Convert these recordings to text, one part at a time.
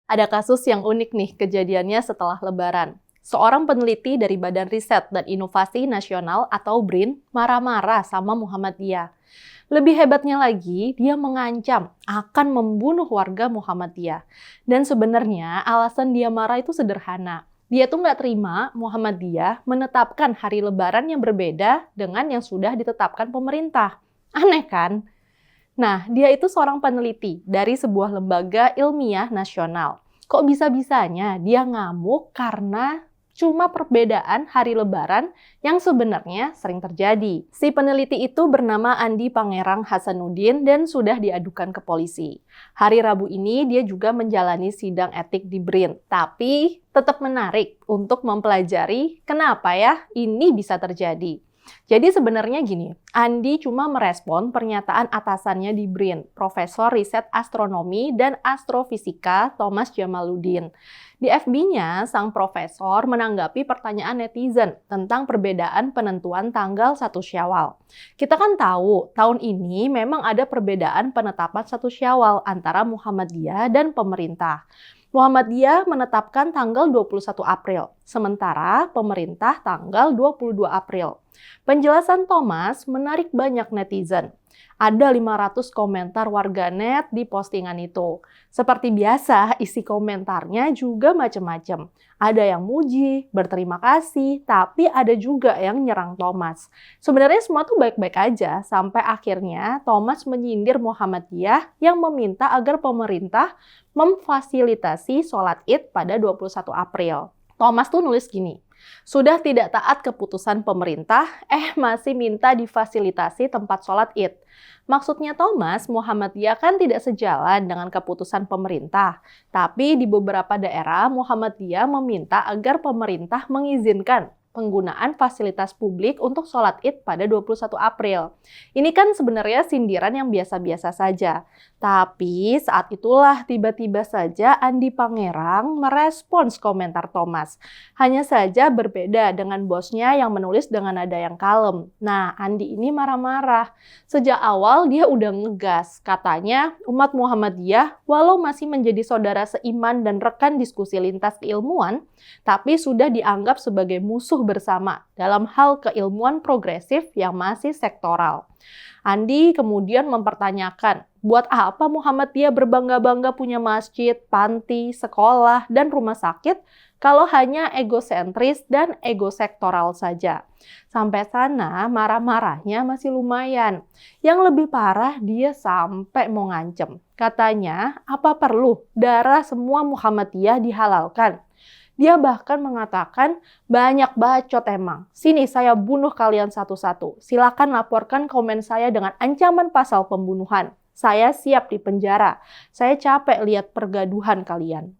Ada kasus yang unik nih kejadiannya setelah Lebaran. Seorang peneliti dari Badan Riset dan Inovasi Nasional atau BRIN marah-marah sama Muhammadiyah. Lebih hebatnya lagi, dia mengancam akan membunuh warga Muhammadiyah. Dan sebenarnya alasan dia marah itu sederhana. Dia tuh nggak terima Muhammadiyah menetapkan hari Lebaran yang berbeda dengan yang sudah ditetapkan pemerintah. Aneh kan? Nah, dia itu seorang peneliti dari sebuah lembaga ilmiah nasional. Kok bisa-bisanya dia ngamuk karena cuma perbedaan hari Lebaran yang sebenarnya sering terjadi. Si peneliti itu bernama Andi Pangerang Hasanuddin dan sudah diadukan ke polisi. Hari Rabu ini dia juga menjalani sidang etik di BRIN. Tapi tetap menarik untuk mempelajari kenapa ya ini bisa terjadi. Jadi sebenarnya gini, Andi cuma merespon pernyataan atasannya di BRIN, Profesor Riset Astronomi dan Astrofisika Thomas Jamaluddin. Di FB-nya, sang profesor menanggapi pertanyaan netizen tentang perbedaan penentuan tanggal 1 Syawal. Kita kan tahu, tahun ini memang ada perbedaan penetapan 1 Syawal antara Muhammadiyah dan pemerintah. Muhammadiyah menetapkan tanggal 21 April, sementara pemerintah tanggal 22 April. Penjelasan Thomas menarik banyak netizen. Ada 500 komentar warganet di postingan itu. Seperti biasa, isi komentarnya juga macam-macam. Ada yang muji, berterima kasih, tapi ada juga yang nyerang Thomas. Sebenarnya semua tuh baik-baik aja, sampai akhirnya Thomas menyindir Muhammadiyah yang meminta agar pemerintah memfasilitasi sholat Id pada 21 April. Thomas tuh nulis gini, sudah tidak taat keputusan pemerintah, masih minta difasilitasi tempat sholat Id. Maksudnya Thomas, Muhammadiyah kan tidak sejalan dengan keputusan pemerintah. Tapi di beberapa daerah, Muhammadiyah meminta agar pemerintah mengizinkan penggunaan fasilitas publik untuk sholat Id pada 21 April. Ini kan sebenarnya sindiran yang biasa-biasa saja. Tapi saat itulah tiba-tiba saja Andi Pangerang merespons komentar Thomas. Hanya saja berbeda dengan bosnya yang menulis dengan nada yang kalem. Nah, Andi ini marah-marah. Sejak awal dia udah ngegas. Katanya umat Muhammadiyah walau masih menjadi saudara seiman dan rekan diskusi lintas keilmuan, tapi sudah dianggap sebagai musuh bersama dalam hal keilmuan progresif yang masih sektoral. Andi kemudian mempertanyakan, buat apa Muhammadiyah berbangga-bangga punya masjid, panti, sekolah, dan rumah sakit kalau hanya egosentris dan egosektoral saja? Sampai sana marah-marahnya masih lumayan. Yang lebih parah dia sampai mau ngancem. Katanya, apa perlu darah semua Muhammadiyah dihalalkan? Dia bahkan mengatakan, banyak bacot emang. Sini saya bunuh kalian satu-satu. Silakan laporkan komen saya dengan ancaman pasal pembunuhan. Saya siap di penjara. Saya capek lihat pergaduhan kalian.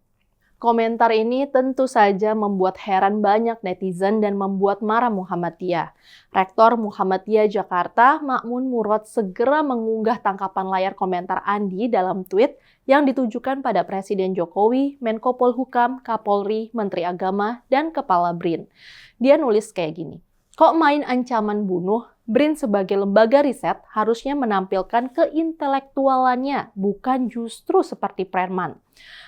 Komentar ini tentu saja membuat heran banyak netizen dan membuat marah Muhammadiyah. Rektor Muhammadiyah Jakarta, Ma'mun Murad, segera mengunggah tangkapan layar komentar Andi dalam tweet yang ditujukan pada Presiden Jokowi, Menko Polhukam, Kapolri, Menteri Agama, dan Kepala BRIN. Dia nulis kayak gini, kok main ancaman bunuh? BRIN sebagai lembaga riset harusnya menampilkan keintelektualannya, bukan justru seperti preman.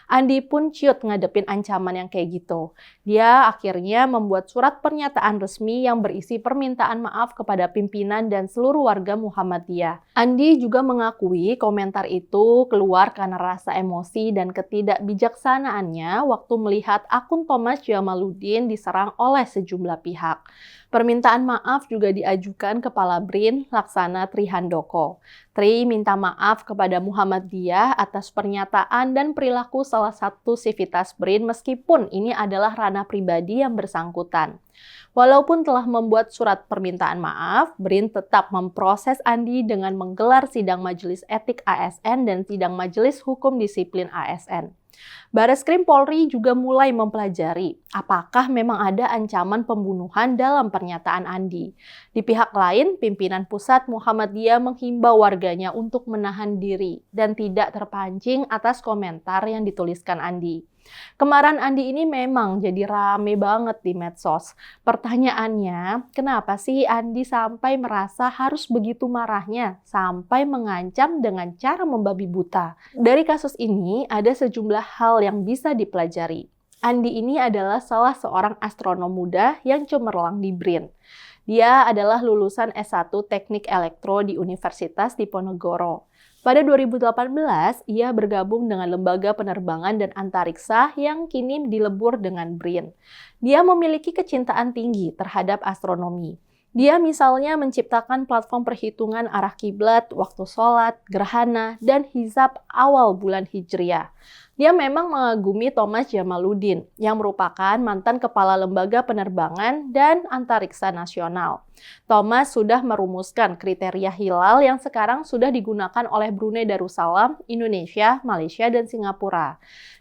Andi pun ciut ngadepin ancaman yang kayak gitu. Dia akhirnya membuat surat pernyataan resmi yang berisi permintaan maaf kepada pimpinan dan seluruh warga Muhammadiyah. Andi juga mengakui komentar itu keluar karena rasa emosi dan ketidakbijaksanaannya waktu melihat akun Thomas Jamaluddin diserang oleh sejumlah pihak. Permintaan maaf juga diajukan Kepala BRIN Laksana Trihandoko. Tri minta maaf kepada Muhammadiyah atas pernyataan dan perilaku salah satu sivitas BRIN meskipun ini adalah ranah pribadi yang bersangkutan. Walaupun telah membuat surat permintaan maaf, BRIN tetap memproses Andi dengan menggelar sidang Majelis Etik ASN dan sidang Majelis Hukum Disiplin ASN. Bareskrim Polri juga mulai mempelajari apakah memang ada ancaman pembunuhan dalam pernyataan Andi. Di pihak lain, pimpinan pusat Muhammadiyah menghimbau warganya untuk menahan diri dan tidak terpancing atas komentar yang dituliskan Andi. Kemarahan Andi ini memang jadi rame banget di medsos. Pertanyaannya, kenapa sih Andi sampai merasa harus begitu marahnya, sampai mengancam dengan cara membabi buta? Dari kasus ini, ada sejumlah hal yang bisa dipelajari. Andi ini adalah salah seorang astronom muda yang cemerlang di BRIN. Dia adalah lulusan S1 Teknik Elektro di Universitas Diponegoro. Pada 2018, ia bergabung dengan Lembaga Penerbangan dan Antariksa yang kini dilebur dengan BRIN. Dia memiliki kecintaan tinggi terhadap astronomi. Dia misalnya menciptakan platform perhitungan arah kiblat, waktu sholat, gerhana, dan hisab awal bulan Hijriah. Dia memang mengagumi Thomas Jamaluddin, yang merupakan mantan kepala Lembaga Penerbangan dan Antariksa Nasional. Thomas sudah merumuskan kriteria hilal yang sekarang sudah digunakan oleh Brunei Darussalam, Indonesia, Malaysia, dan Singapura.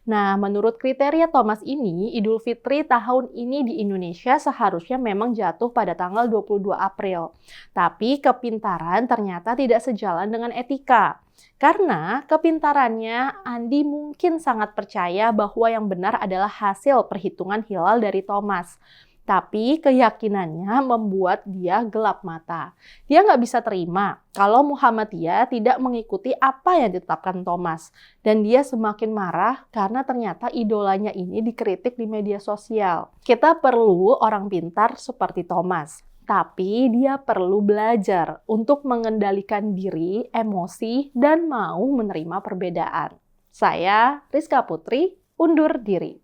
Nah, menurut kriteria Thomas ini, Idul Fitri tahun ini di Indonesia seharusnya memang jatuh pada tanggal 22 April. Tapi kepintaran ternyata tidak sejalan dengan etika. Karena kepintarannya, Andi mungkin sangat percaya bahwa yang benar adalah hasil perhitungan hilal dari Thomas. Tapi keyakinannya membuat dia gelap mata. Dia nggak bisa terima kalau Muhammadiyah tidak mengikuti apa yang ditetapkan Thomas. Dan dia semakin marah karena ternyata idolanya ini dikritik di media sosial. Kita perlu orang pintar seperti Thomas. Tapi dia perlu belajar untuk mengendalikan diri, emosi, dan mau menerima perbedaan. Saya, Rizka Putri, undur diri.